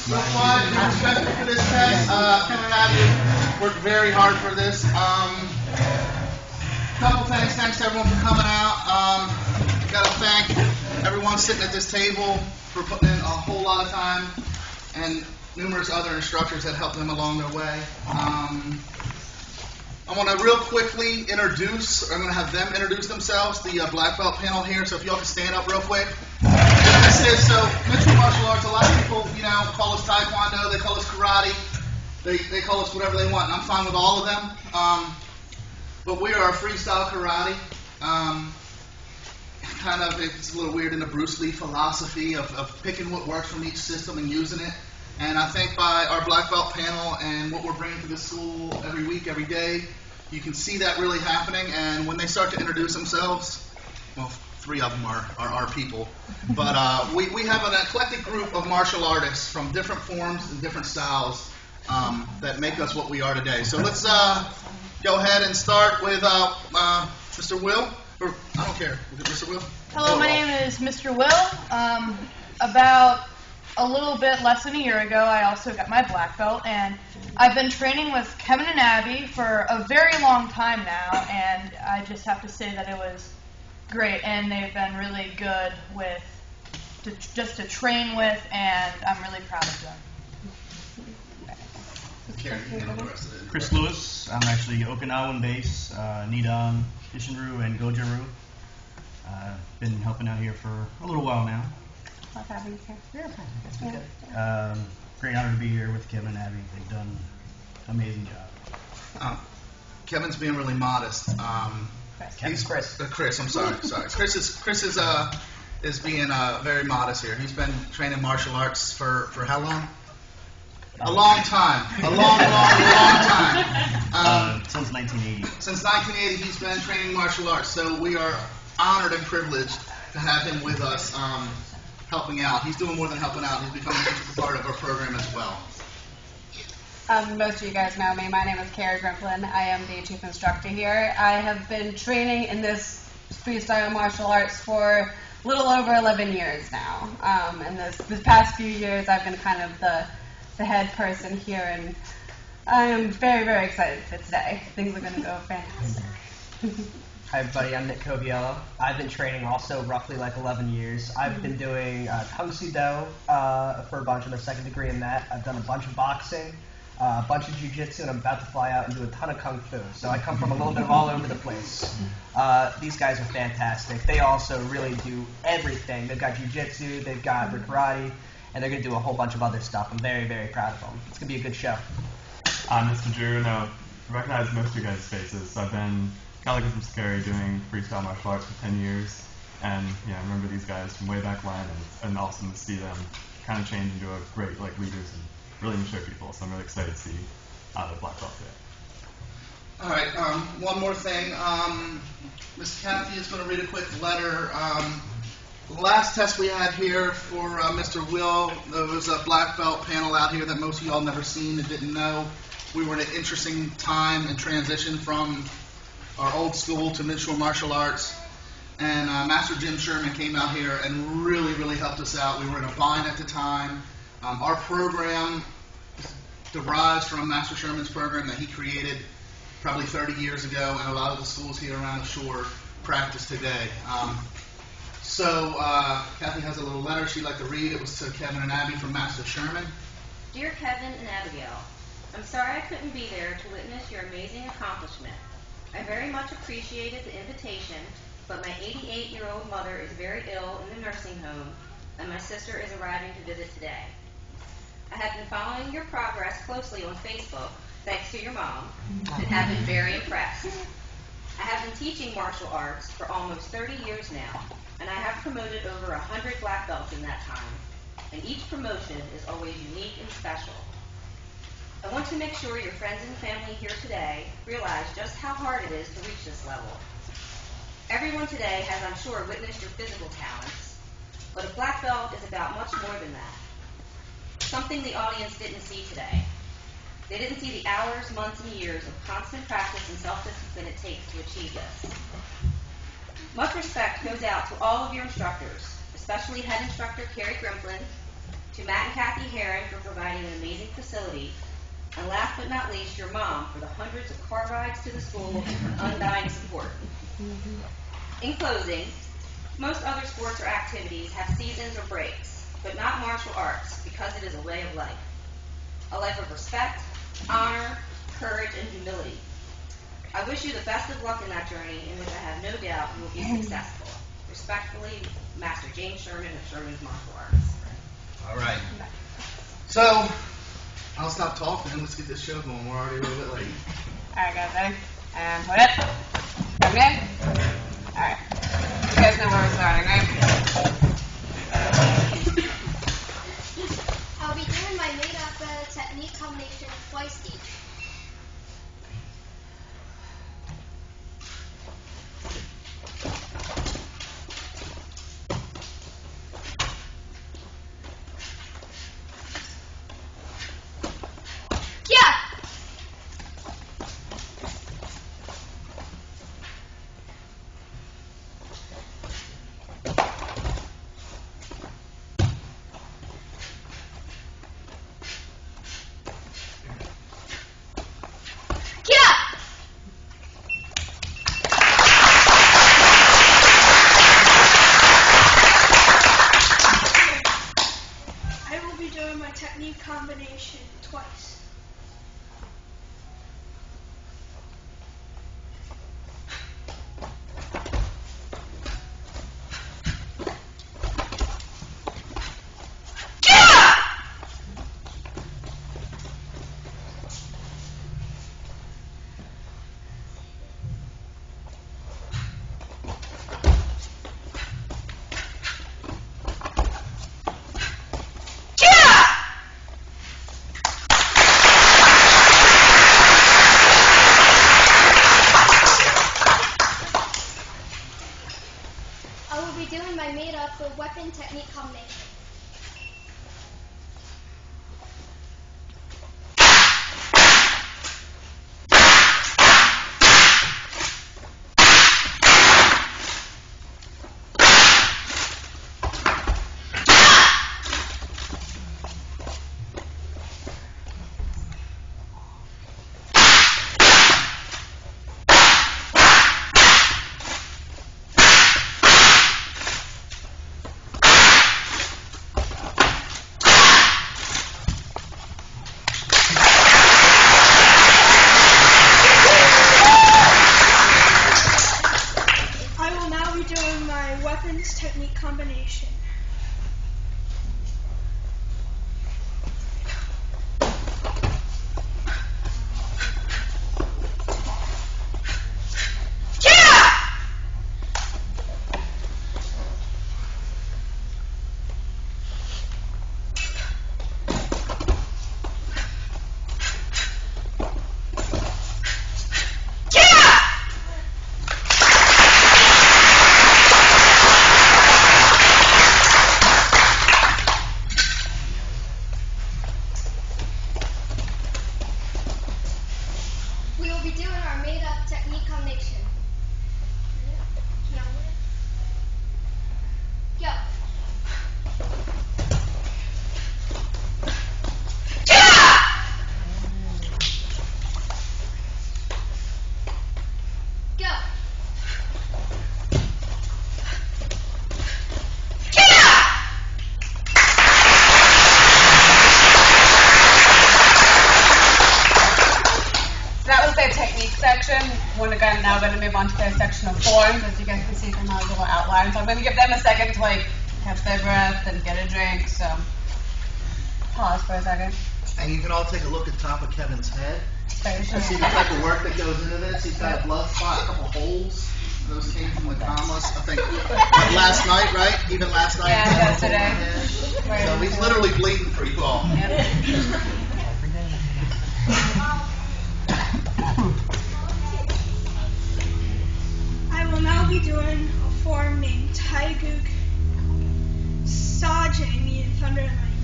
So fun and respectful for this test. Kevin and Abby worked very hard for this. Couple things. Thanks to everyone for coming out. Got to thank everyone sitting at this table for putting in a whole lot of time, and numerous other instructors that helped them along their way. I want to real quickly introduce, I'm going to have them introduce themselves, the black belt panel here, so if y'all can stand up real quick. This is, so Mitchell Martial Arts, a lot of people, call us Taekwondo, they call us Karate, they call us whatever they want, and I'm fine with all of them. But we are a freestyle karate. It's a little weird in the Bruce Lee philosophy of picking what works from each system and using it. And I think by our black belt panel and what we're bringing to the school every week, every day, you can see that really happening. And when they start to introduce themselves, well, 3 of them are our people. But we have an eclectic group of martial artists from different forms and different styles that make us what we are today. So let's go ahead and start with Mr. Will. Or, I don't care. Is it Mr. Will? Hello, my name is Mr. Will. About a little bit less than a year ago, I also got my black belt, and I've been training with Kevin and Abby for a very long time now, and I just have to say that it was great, and they've been really good just to train with, and I'm really proud of them. Chris Lewis. I'm actually Okinawan base, Nidan, Ishinru, and Goju-Ryu. Been helping out here for a little while now. Love having you here. Great honor to be here with Kevin and Abby. They've done an amazing job. Kevin's being really modest. Chris, I'm sorry. Chris is being very modest here. He's been training martial arts for how long? A long time. A long time. Since 1980. Since 1980, he's been training martial arts. So we are honored and privileged to have him with us, helping out. He's doing more than helping out. He's becoming an integral part of our program as well. Most of you guys know me. My name is Carrie Grimplin. I am the chief instructor here. I have been training in this freestyle martial arts for a little over 11 years now. And this past few years, I've been kind of the head person here, and I am very, very excited for today. Things are going to go fantastic. Hi everybody, I'm Nick Coviello. I've been training also roughly like 11 years. I've been doing Kung Fu Do for a bunch of my second degree in that. I've done a bunch of boxing, a bunch of jiu-jitsu, and I'm about to fly out and do a ton of Kung Fu. So I come from a little bit of all over the place. These guys are fantastic. They also really do everything. They've got jiu-jitsu, they've got their karate, and they're going to do a whole bunch of other stuff. I'm very, very proud of them. It's going to be a good show. I'm Mr. Drew. Now, I recognize most of you guys' faces. I've been kind of like from Scary doing freestyle martial arts for 10 years. And I remember these guys from way back when, and it's been awesome to see them kind of change into a great leaders and really mature people. So I'm really excited to see the black belt today. All right, one more thing. Miss Kathy is going to read a quick letter. The last test we had here for Mr. Will, there was a black belt panel out here that most of y'all never seen and didn't know. We were in an interesting time and transition from our old school to miniature martial arts. And Master Jim Sherman came out here and really, really helped us out. We were in a bind at the time. Our program derives from Master Sherman's program that he created probably 30 years ago, and a lot of the schools here around the shore practice today. So Kathy has a little letter she'd like to read. It was to Kevin and Abby from Master Sherman. Dear Kevin and Abigail, I'm sorry I couldn't be there to witness your amazing accomplishment. I very much appreciated the invitation, but my 88-year-old mother is very ill in the nursing home, and my sister is arriving to visit today. I have been following your progress closely on Facebook, thanks to your mom, and have been very impressed. I have been teaching martial arts for almost 30 years now, and I have promoted over 100 black belts in that time, and each promotion is always unique and special. I want to make sure your friends and family here today realize just how hard it is to reach this level. Everyone today has, I'm sure, witnessed your physical talents, but a black belt is about much more than that. Something the audience didn't see today. They didn't see the hours, months, and years of constant practice and self-discipline it takes to achieve this. Much respect goes out to all of your instructors, especially head instructor Carrie Grimplin, to Matt and Kathy Heron for providing an amazing facility, and last but not least, your mom for the hundreds of car rides to the school and undying support. In closing, most other sports or activities have seasons or breaks, but not martial arts because it is a way of life. A life of respect, honor, courage, and humility. I wish you the best of luck in that journey, in which I have no doubt you will be successful. Respectfully, Master James Sherman of Sherman's Martial Arts. All right. So, I'll stop talking and let's get this show going. We're already a little bit late. Alright guys, ready? And put it. Okay? Alright. You guys know where we're starting, right? I'll be doing my made-up technique combination twice each. Technique combination twice. Doing my made-up weapon technique combination. Technique combination. We will be doing our made-up technique combination. Go. Go. That was their technique section. We're now going to move on to their section of forms, as you guys can see from our little outline. So I'm going to give them a second to catch their breath and get a drink. So pause for a second. And you can all take a look at the top of Kevin's head. Very sure. See the type of work that goes into this. He's got a blood spot, a couple holes. Those came from the commas, I think, last night, right? Even last night. Yeah, yesterday. So he's literally bleeding for you all. Yep. I will now be doing a form named Taiguk Sajang, meaning thunder and lightning.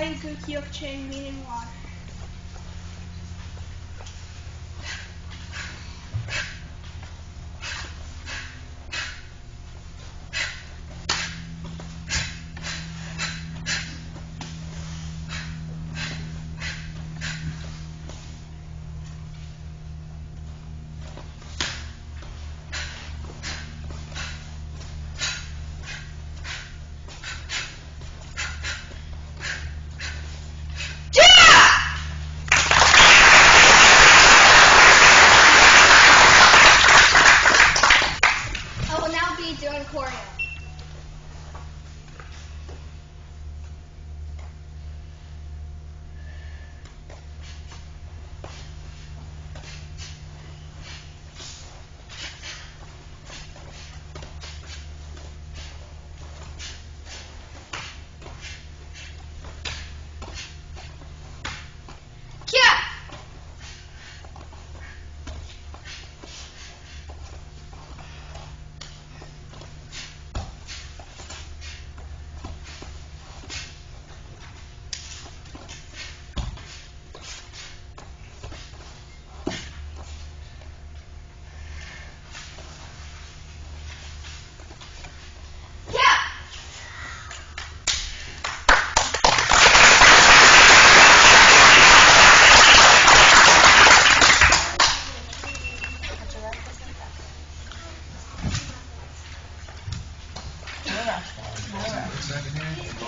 Tiger Kyokchen meaning water. I will now be doing choreo. Yeah!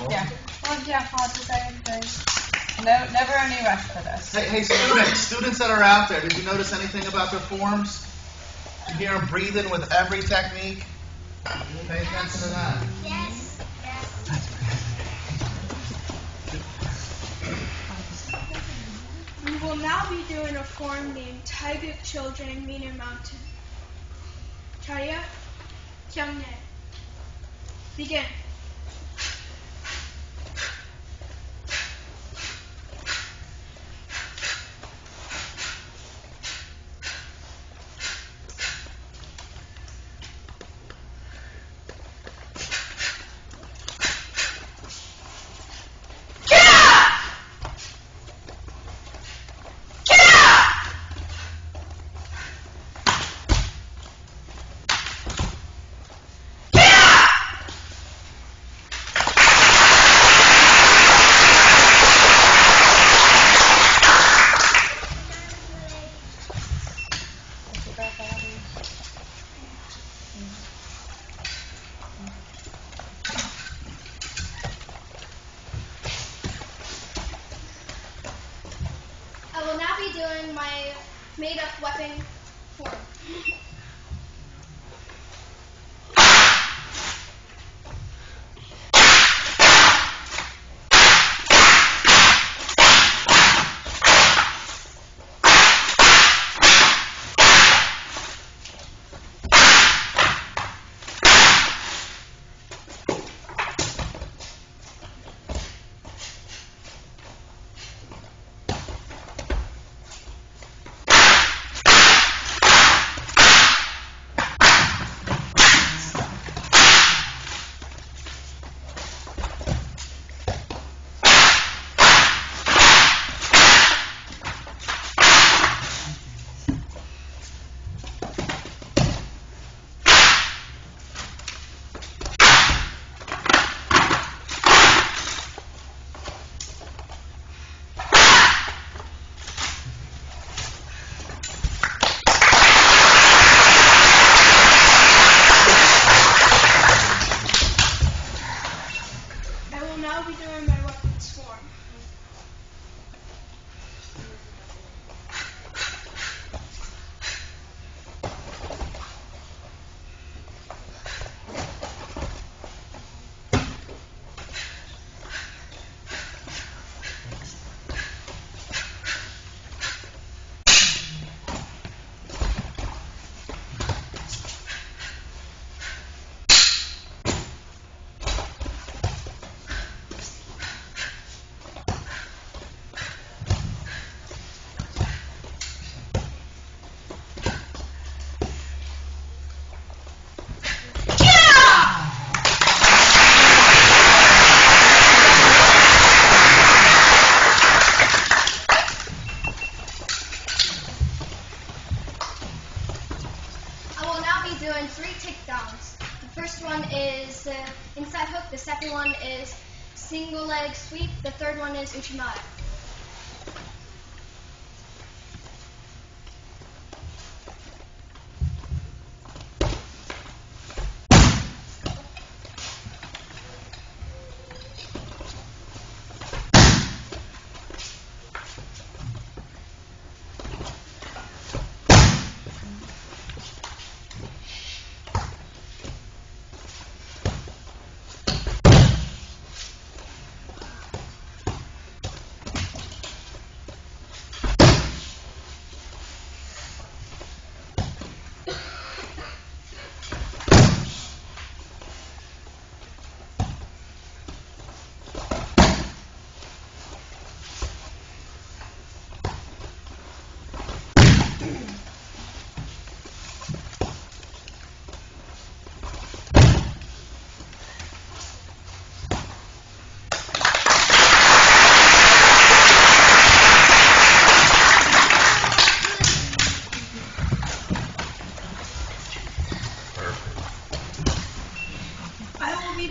Yeah. Well, yeah, I'll just say anything. No, never any rush for this. Hey, students that are out there, did you notice anything about their forms? You hear them breathing with every technique? Pay attention to that. Yes. We will now be doing a form named Tiger Children meaning mountain. Chaya Kyungne. Begin. I will now be doing my made-up weapon form. one is the inside hook. The second one is single leg sweep. The third one is uchimata.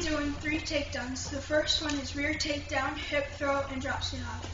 Doing 3 takedowns. The first one is rear takedown, hip throw, and drop tsunami.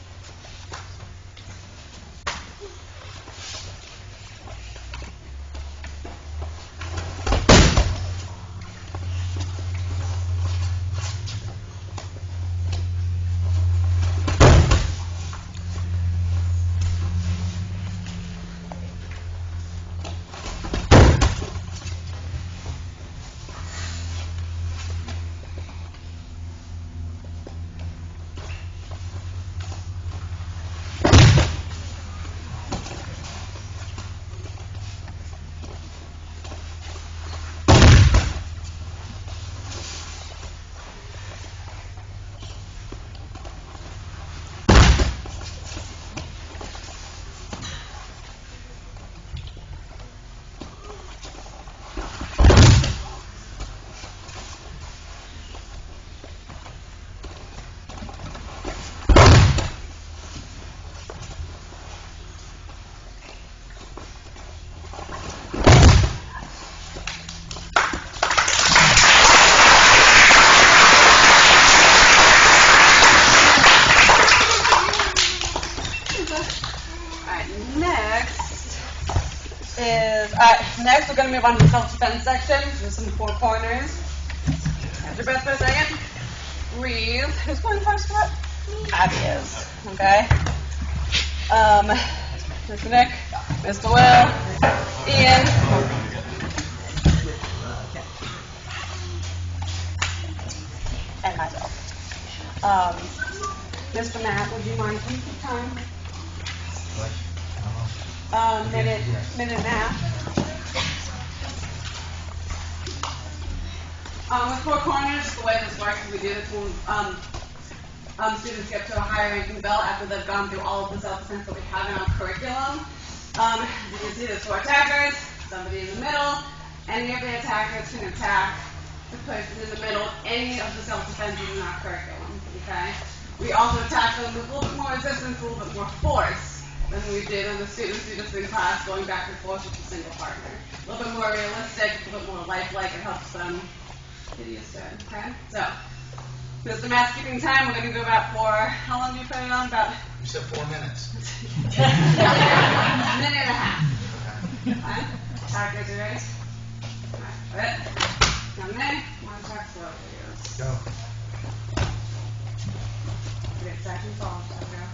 Next, we're going to move on to the self-defense section. There's some 4 corners. Hold your breath for a second. Breathe. Who's going first? What? Abby is. Okay. Mr. Nick, Mr. Will, Ian. And myself. Mr. Matt, would you mind taking your time? Minute and a half. With 4 corners, the way this works is we do this when students get to a higher ranking belt after they've gone through all of the self-defense that we have in our curriculum. You can see there's 4 attackers, somebody in the middle. Any of the attackers can attack the person in the middle, any of the self-defenses in our curriculum. Okay? We also attack them with a little bit more resistance, a little bit more force than we did when the students do this in class, going back and forth with a single partner. A little bit more realistic, a little bit more lifelike. It helps them get used to it. Okay? So, Mr. Matt's keeping time. We're going to go about for, how long do you put it on? About? You said 4 minutes. Minute and a half. Okay? Attackers, you ready? All right. Down there. One attack slow. There you Go. Okay, second fall. Okay.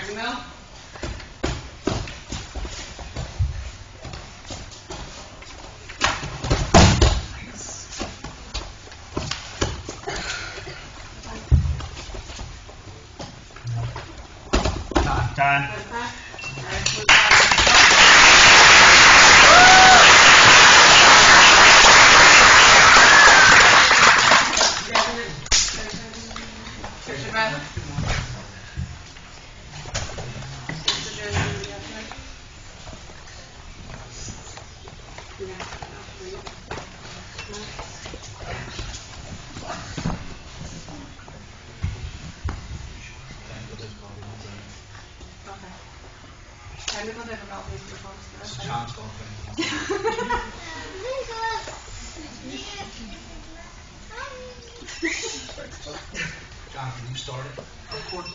Back in the middle. Time. Technical difficulties for folks. John's fault. John, can you start it? Of course.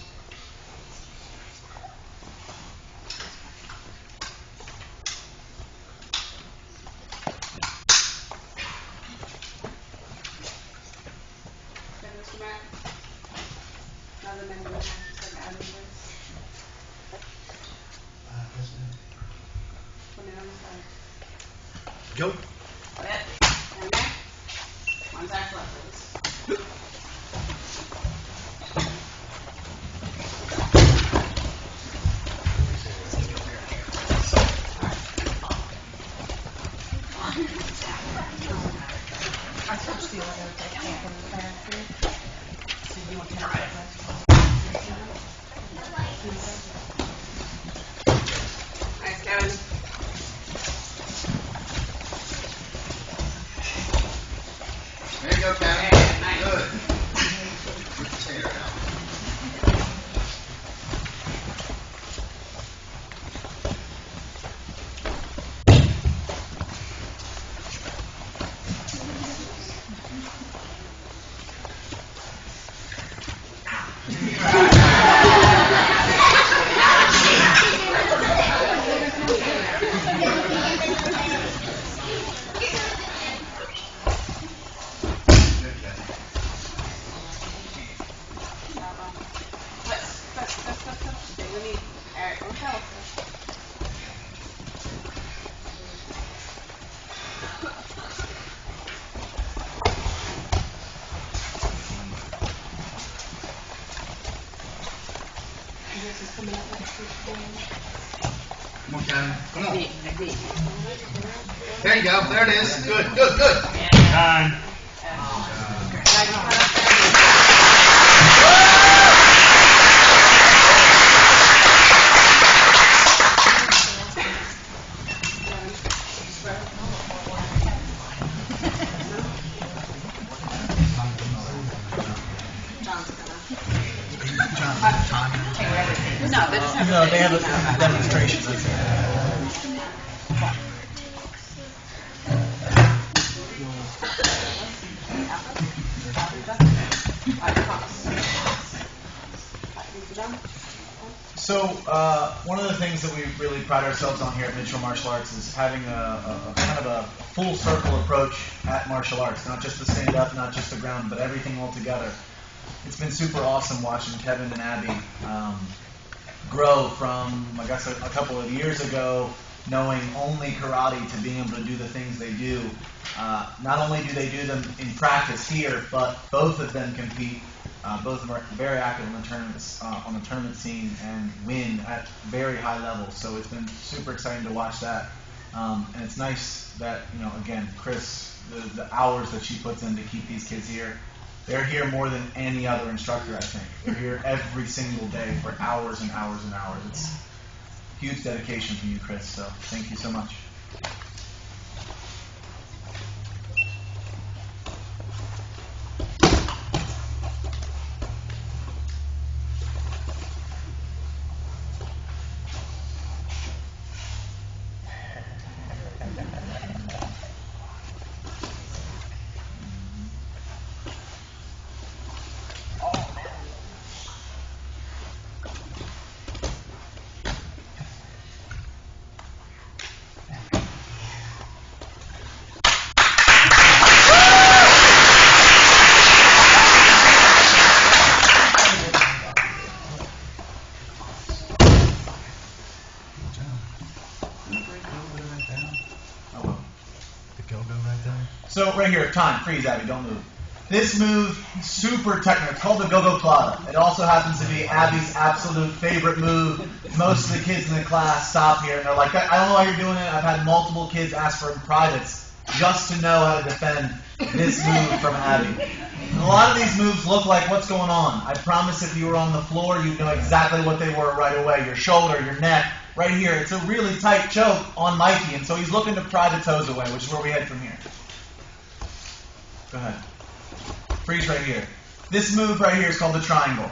Mr. Matt. Another member of the Adam voice. Put it on the side. Go. Got it? And there. One side left, please. I switched the other I can't go back through. So you want to try it? Nice, Kevin. There you go, Kevin. Nice. Good. Good potato now. Come on, Kevin. Come on. There you go. There it is. Good, good, good. Time. No, they have a demonstration. So, one of the things that we really pride ourselves on here at Mitchell Martial Arts is having a kind of a full circle approach at martial arts, not just the stand up, not just the ground, but everything all together. It's been super awesome watching Kevin and Abby grow from, I guess, a couple of years ago, knowing only karate to being able to do the things they do. Not only do they do them in practice here, but both of them compete. Both of them are very active in the tournaments, on the tournament scene, and win at very high levels. So it's been super exciting to watch that. And it's nice that, again, Chris, the hours that she puts in to keep these kids here. They're here more than any other instructor, I think. They're here every single day for hours and hours and hours. It's huge dedication from you, Chris. So thank you so much. right here, time, freeze, Abby, don't move. This move, super technical. It's called the go-go plata. It also happens to be Abby's absolute favorite move. Most of the kids in the class stop here and they're like, I don't know why you're doing it. I've had multiple kids ask for it in privates just to know how to defend this move from Abby. And a lot of these moves look like what's going on. I promise if you were on the floor, you'd know exactly what they were right away. Your shoulder, your neck, right here. It's a really tight choke on Mikey, and so he's looking to pry the toes away, which is where we head from here. Go ahead. Freeze right here. This move right here is called the triangle.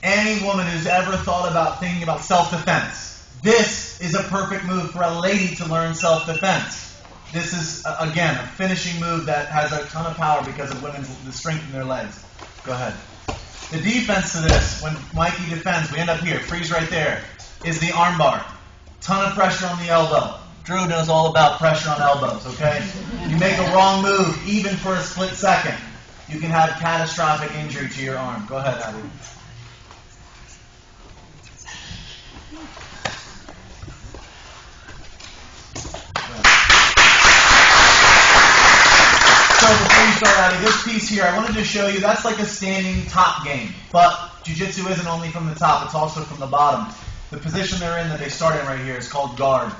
Any woman who's ever thought about thinking about self-defense, this is a perfect move for a lady to learn self-defense. This is, again, a finishing move that has a ton of power because of the strength in their legs. Go ahead. The defense to this, when Mikey defends, we end up here, freeze right there, is the arm bar. Ton of pressure on the elbow. Drew knows all about pressure on elbows, okay? You make a wrong move, even for a split second, you can have catastrophic injury to your arm. Go ahead, Abby. So before you start, Abby, this piece here, I wanted to show you, that's like a standing top game. But jiu-jitsu isn't only from the top, it's also from the bottom. The position they're in that they start in right here is called guard.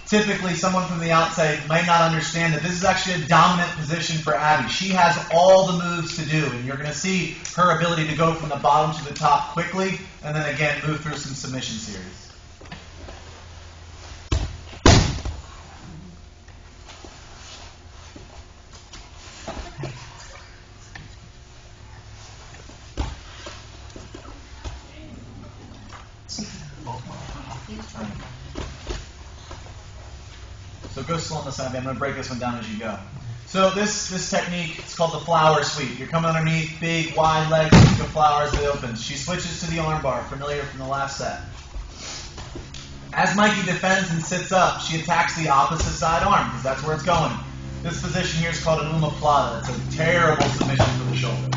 Typically, someone from the outside might not understand that this is actually a dominant position for Abby. She has all the moves to do, and you're going to see her ability to go from the bottom to the top quickly, and then again move through some submission series. So go slow on the side. I'm going to break this one down as you go. So this technique, it's called the flower sweep. You're coming underneath, big, wide legs, like a flower as it opens. She switches to the arm bar, familiar from the last set. As Mikey defends and sits up, she attacks the opposite side arm, because that's where it's going. This position here is called an omoplata. It's a terrible submission for the shoulder.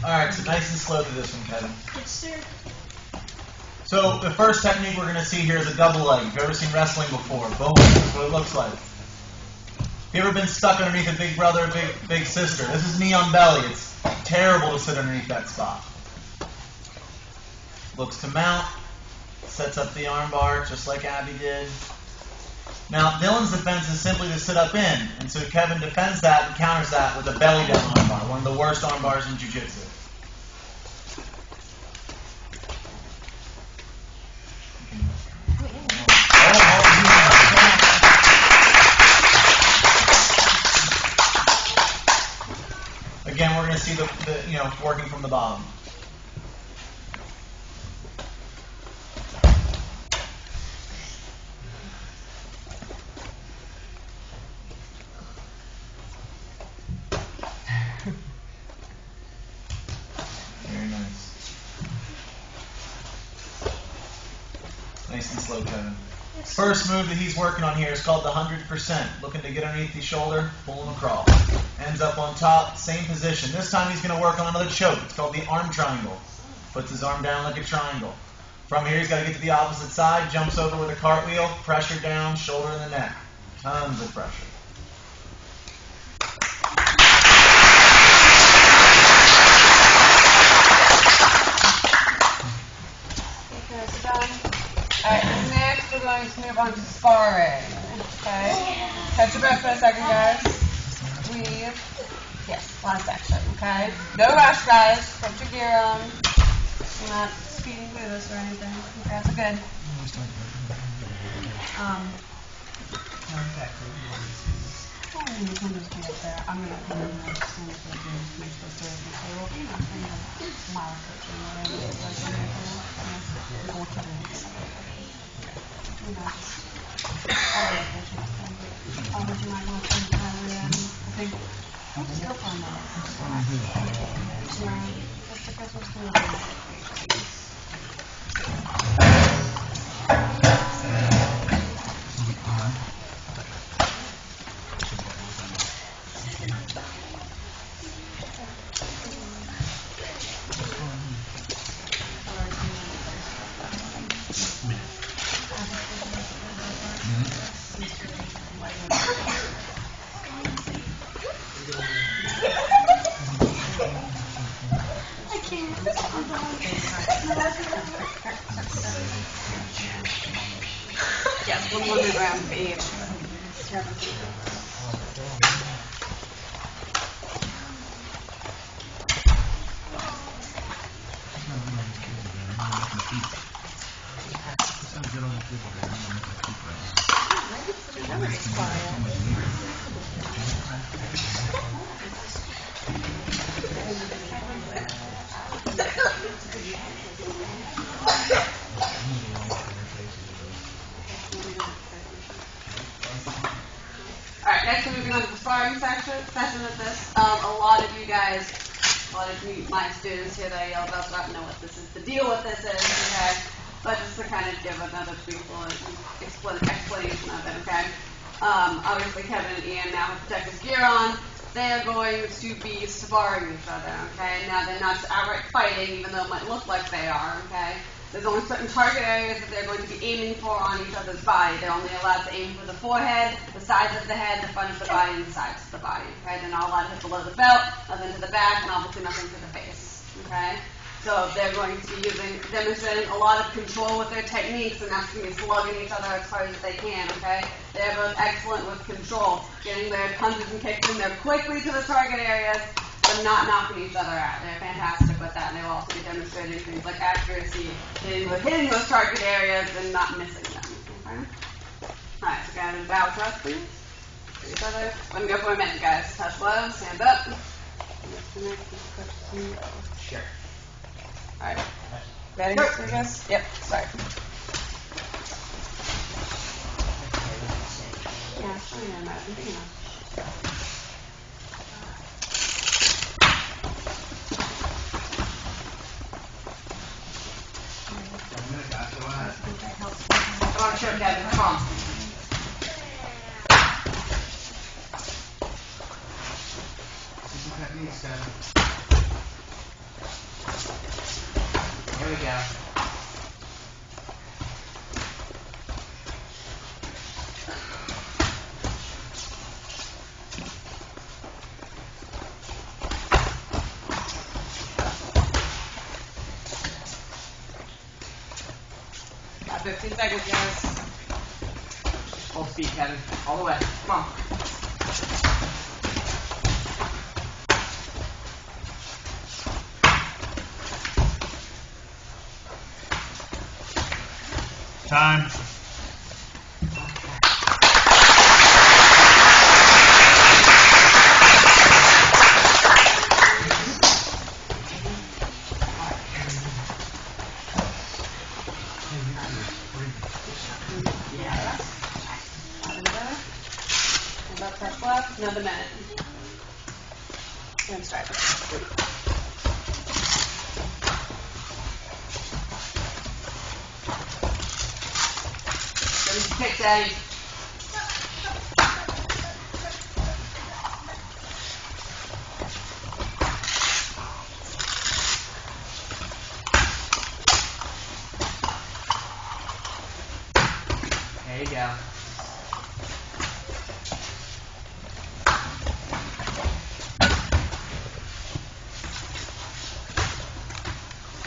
Alright, so nice and slow to this one, Kevin. Yes, sir. So the first technique we're going to see here is a double leg. If you've ever seen wrestling before, boom, that's what it looks like. If you've ever been stuck underneath a big brother, big sister, this is knee on belly. It's terrible to sit underneath that spot. Looks to mount, sets up the arm bar just like Abby did. Now, Dylan's defense is simply to sit up in, and so Kevin defends that and counters that with a belly down arm bar, one of the worst arm bars in jiu-jitsu. Again, we're going to see the working from the bottom. Very nice. Nice and slow, Kevin. First move that he's working on here is called the 100%. Looking to get underneath the shoulder, pull him across. Ends up on top, same position. This time he's going to work on another choke. It's called the arm triangle. Puts his arm down like a triangle. From here he's got to get to the opposite side, jumps over with a cartwheel, pressure down, shoulder in the neck. Tons of pressure. Okay, so done. Alright, next we're going to move on to sparring. Okay? Catch your breath for a second, guys. Breathe. Yes, last section, okay? No rush, guys. Put your gear on. We're not speeding through this or anything. Okay, that's good. I'm going to put in the standard for the games, make sure that they're able to, you know, kind of mild coaching, whatever it is, like, you know, go to the next level. You know, just all the coaching stuff. Would you mind going to I think, I'll just go for a minute. Yeah, that's because we're still doing it. Yes, 100 grams for each. Alright, next we're moving on to the sparring session of this. A lot of you guys, my students here that I yelled about don't know what this is, the deal with this is, okay? But just to kind of give another truthful explanation of it, okay? Obviously Kevin and Ian now have protective gear on. They're going to be sparring each other, okay? Now they're not outright fighting, even though it might look like they are, okay? There's only certain target areas that they're going to be aiming for on each other's body. They're only allowed to aim for the forehead, the sides of the head, the front of the body, and the sides of the body. Okay? They're not allowed to hit below the belt, nothing to the back, and obviously nothing to the face. Okay? So they're going to be demonstrating a lot of control with their techniques, and that's going to be slugging each other as hard as they can. Okay? They're both excellent with control, getting their punches and kicks in there quickly to the target areas, but not knocking each other out. They're fantastic with that, and they will also be demonstrating things like accuracy, hitting those target areas and not missing them. Okay? Alright, so go ahead and bow trust, please. For each other. Let me go for a minute, guys. Touch gloves, hands up. Sure. Alright. Ready, I guess? Yep, sorry. Yeah, I know that. You know. Come on, sure, Kevin. Come on. Some techniques, Kevin. Here we go. Got 15 seconds, guys. Full speed, Kevin. All the way. Come on. Time. About touch left. Another minute. And start. Kick, Daddy. There you go.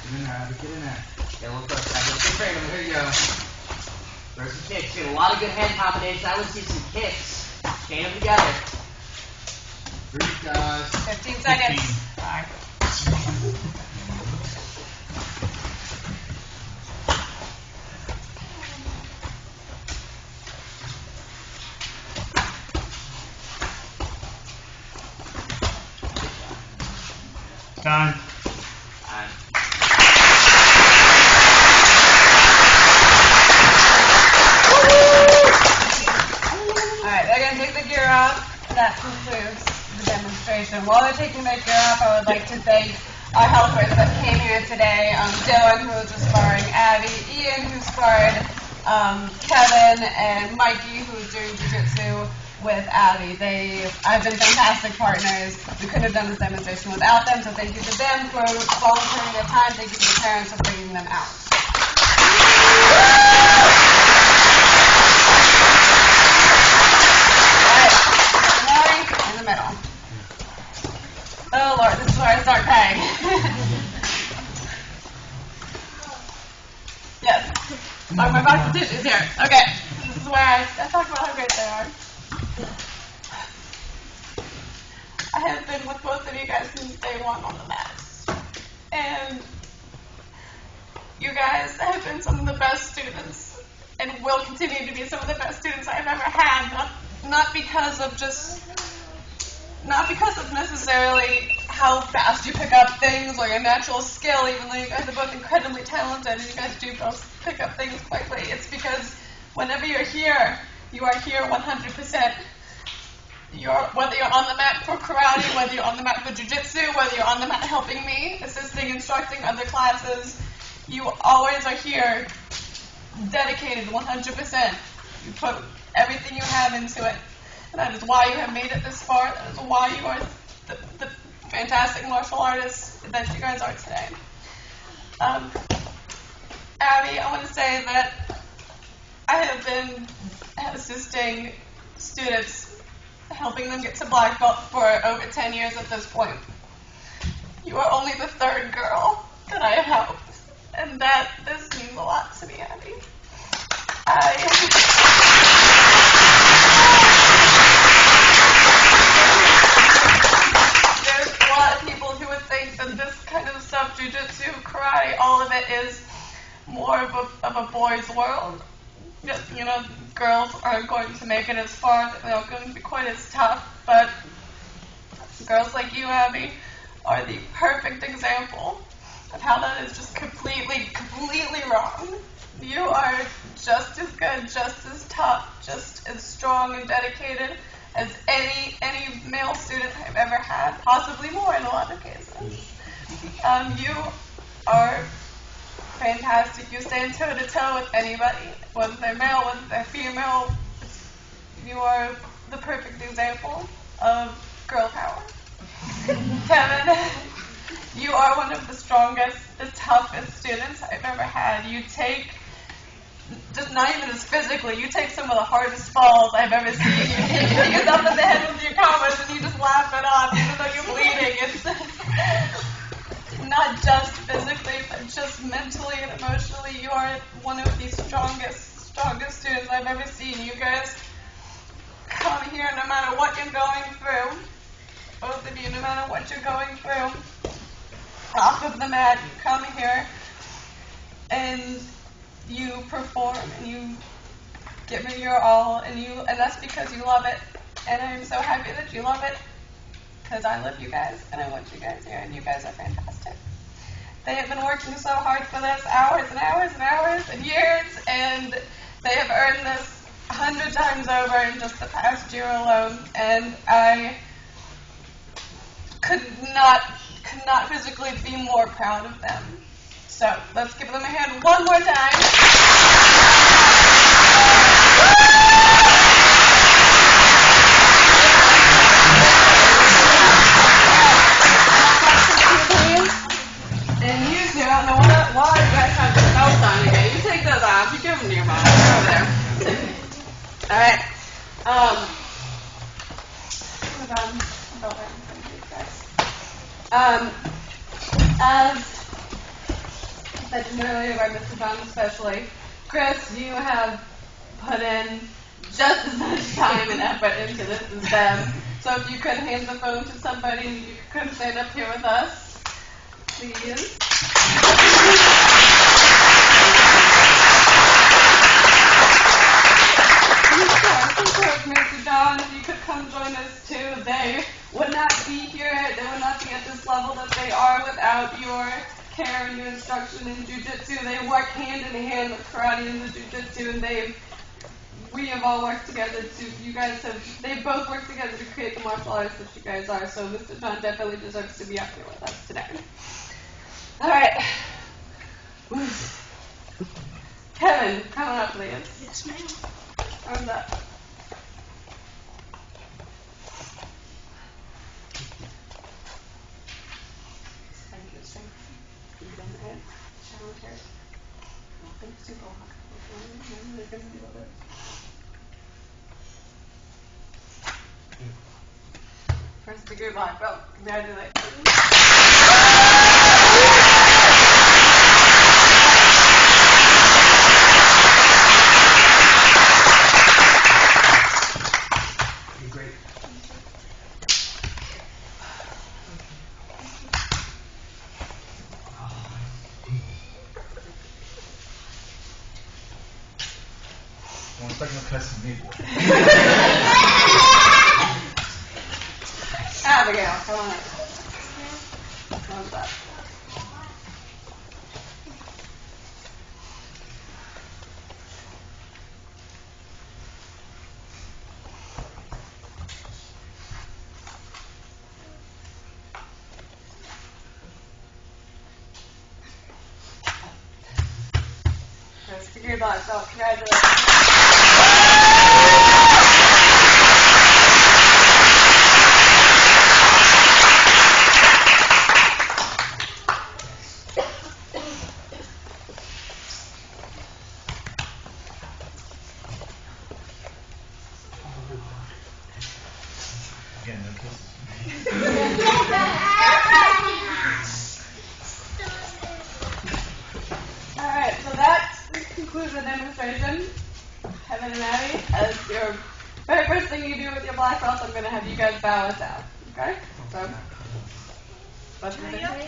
Get in there, Abby. Get in there. Get a little closer. Have a little bit further. Here you go. There's some kicks. Get a lot of good hand combinations. I would see some kicks. Chain them together. Breathe, guys. 15 seconds. 15. All right. Time. Alright, they're going to take the gear off. That concludes the demonstration. While they're taking their gear off, I would like to thank our helpers that came here today. Dylan, who was just sparring Abby, Ian, who sparred Kevin, and Mikey, who's doing jiu-jitsu with Abby. I've been fantastic partners. We couldn't have done this demonstration without them, so thank you to them for volunteering their time. Thank you to the parents for bringing them out. In the middle. Oh Lord, this is where I start crying. Yes. Oh, my box of tissues here. Okay. This is where I talk about how great they are. I have been with both of you guys since day one on the mats. And you guys have been some of the best students and will continue to be some of the best students I've ever had. Not because of necessarily how fast you pick up things or your natural skill, even though you guys are both incredibly talented and you guys do both pick up things quickly. It's because whenever you're here, you are here 100%. Whether you're on the mat for karate, whether you're on the mat for jiu-jitsu, whether you're on the mat helping me, assisting, instructing other classes, you always are here dedicated 100%. You put everything you have into it. And that is why you have made it this far. That is why you are the fantastic martial artists that you guys are today. Abby, I want to say that I have been assisting students, helping them get to black belt for over 10 years at this point. You are only the third girl that I have helped, and this means a lot to me, Abby. There's a lot of people who would think that this kind of stuff, jiu-jitsu, karate, all of it is more of a boys' world. You know, girls aren't going to make it as far, they're not going to be quite as tough, but girls like you, Abby, are the perfect example of how that is just completely wrong. You are just as good, just as tough, just as strong and dedicated as any male student I've ever had, possibly more in a lot of cases. You are fantastic. You stand toe-to-toe with anybody, whether they're male, whether they're female. You are the perfect example of girl power. Kevin, you are one of the strongest, the toughest students I've ever had. You take, just not even as physically, you take some of the hardest falls I've ever seen. You hit yourself in the head with your comments and you just laugh it off even though you're bleeding. It's not just physically, but just mentally and emotionally. You are one of the strongest students I've ever seen. You guys come here no matter what you're going through. Both of you, no matter what you're going through. Off of the mat, you come here and you perform and you give it your all, and that's because you love it. And I'm so happy that you love it, because I love you guys and I want you guys here, and you guys are fantastic. They have been working so hard for this, hours and hours and hours and years, and they have earned this 100 times over in just the past year alone, and I could not physically be more proud of them. So let's give them a hand one more time. And you two, I don't know why you guys have the belts on again. You take those off. You give them to your mom. Over there. All right. As mentioned earlier by Mr. John especially, Chris, you have put in just as much time and effort into this as them. So if you could hand the phone to somebody, you could stand up here with us, please. Mr. John, if you could come join us too. They would not be here, they would not be at this level that they are about your care and your instruction in jiu-jitsu. They work hand in hand with karate and the jiu-jitsu, and we have all worked together they both worked together to create the martial arts that you guys are, so Mr. John definitely deserves to be up here with us today. Alright. Kevin, come on up, please. Yes, ma'am. Arms up. First degree black belt. Congratulations. Great. Don't expect no cuts from me, boy. Abigail, come on up. Thumbs up. First degree black belt. Congratulations. Again, no kisses. Alright, so that concludes the demonstration. Kevin and Abby, as your very first thing you do with your black belt, I'm going to have you guys bow us out. Okay? So, let's Ready? begin.